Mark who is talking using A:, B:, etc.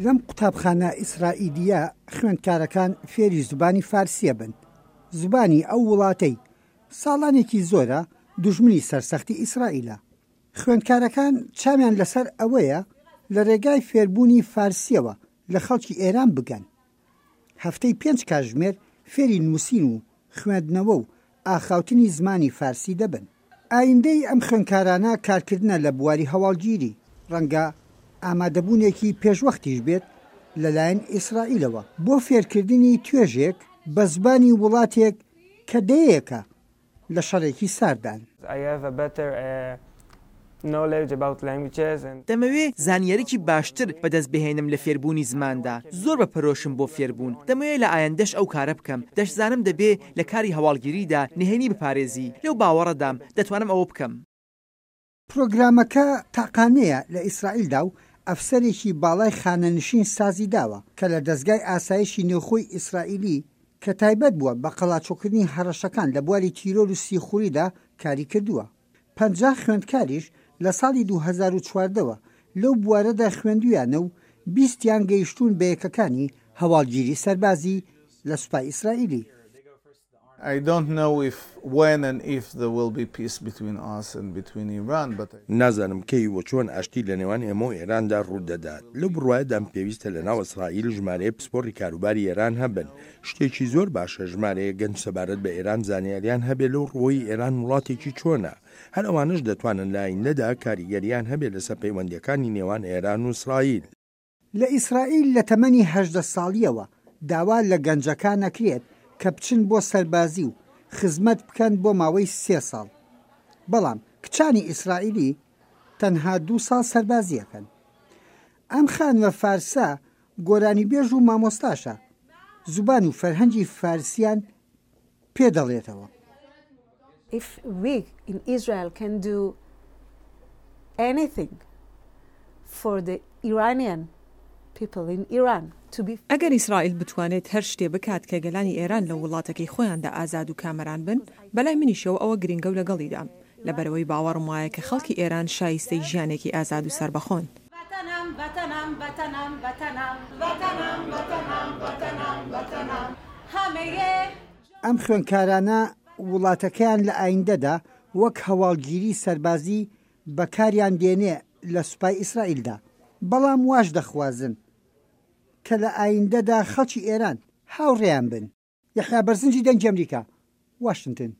A: لەم قوتابخانە ئیسرائیلیە خوێندکارەکان فێری زبانی فارسیە بن. زبانی ئەو وڵاتەی ساڵانێکی زۆرە دوژمنی سەرسەختی ئیسرائیلە. خوێندکارەکان چامیان لەسەر ئەوەیە لە ڕێگای فێربوونی فارسیەوە لە خەڵکی ئێران بگەن. هەفتەی 5 کاتژمێر فێری نووسین و خوێندنەوە و ئاخاوتنی زمانی فارسی دەبن. ئایندەی ئەم خوێندکارانە کارکردنە لە بواری هەواڵگیری ڕەنگە ئامادەبوونێکی پێشوەختیش بێت لەلایەن ئیسرائیلەوە بۆ فێرکردنی توێژێک بە زبانی وڵاتێک کە دەیەکە لە شەڕێکی ساردان.
B: دەمەوێت زانیاریی باشتر بەدەست بهێنم لە فێربوونی زماندا. زۆر بە پەرۆشم بۆ فێربوون. دەمەوێت لە ئایندەش ئەو کارە بکەم. دەشزانم دەبێ لە کاری هەواڵگیریدا نهێنی بپارێزی. لەو باوەڕەدام دەتوانم ئەوە بکەم.
A: پرۆگرامەکە تاقانەیە لە ئیسرائیلدا و ئەفسەرێکی باڵای خانەنشین سازی داوە کە لە دەستگای ئاسایشی نێوخۆی ئیسرائیلی کە تایبەت بووە بە قەڵاچۆکردنی هەڕەشەکان لە بواری تیرۆر و سیخوریدا کاری کردووە. 50 خوێندکاریش لە ساڵی 2014ەوە لەو بوارەدا خوێندویانە و 20یان گەیشتون بە یەکەکانی هەواڵگیری سەربازی لە سوپای ئیسرائیلی.
C: نازانم کەی وە چۆن ئاشتی لە نێوان ئێمە و ئێراندا ڕوودەدات. لەو بڕوایەدام پێویستە لە ناو ئیسرائیل ژمارەیە پسپۆڕی کاروباری ئێران هەبن. شتێکی زۆر باشە ژمارەیە گەنج سەبارەت بە ئێران زانیاریان هەبێ لەو ڕۆی ئێران وڵاتێکی چۆنە. هەر ئەوانش دەتوانن لە ئایندەدا کاریگەریان هەبێت لەسەر پەیوەندیەکانی نێوان ئێران و ئیسرائیل.
A: لە ئیسرائیل لە تەمەنی 18 ساڵیەوە داوا لە گەنجەکان نەکرێت کە بچن بۆ سەربازی و خزمەت بکەن بۆ ماوەی 3 ساڵ. بەڵام کچانی ئیسرائیلی تەنها 2 ساڵ سەربازیەکەن. ئەم خانوە فارسە گۆرانی بێژ و مامۆستاشە. زوبان و فەرهەنگی فارسیان پێدەڵێتەوە.
D: If we in Israel can do anything for the Iranian people in Iran to be
E: ئەگەر ئیسرائیل بتوانێت هەر شتێ بکات کە گەلانی ئێران لە وڵاتەکەی خۆیاندا ئازاد و کامەران بن، بەلای منیشەوە ئەوە گرنگە و لەگەڵیدام لەبەرەوەی باوەڕم وایە کە خەڵکی ئێران شایستەی ژیانێکی ئازاد و سەربەخۆن.
A: ئەم خوێندکارانە وڵاتەکەیان لە ئایندەدا وەک هەواڵگیری سەربازی بەکاریان دێنێ لە سوپای ئیسرائیلدا. بەڵام واش دەخوازن کە لە ئایندەدا خەڵکی ئێران هاوڕێیان بن. یەحیا بەرزنجی دەنگی ئەمریکا، واشنگتن.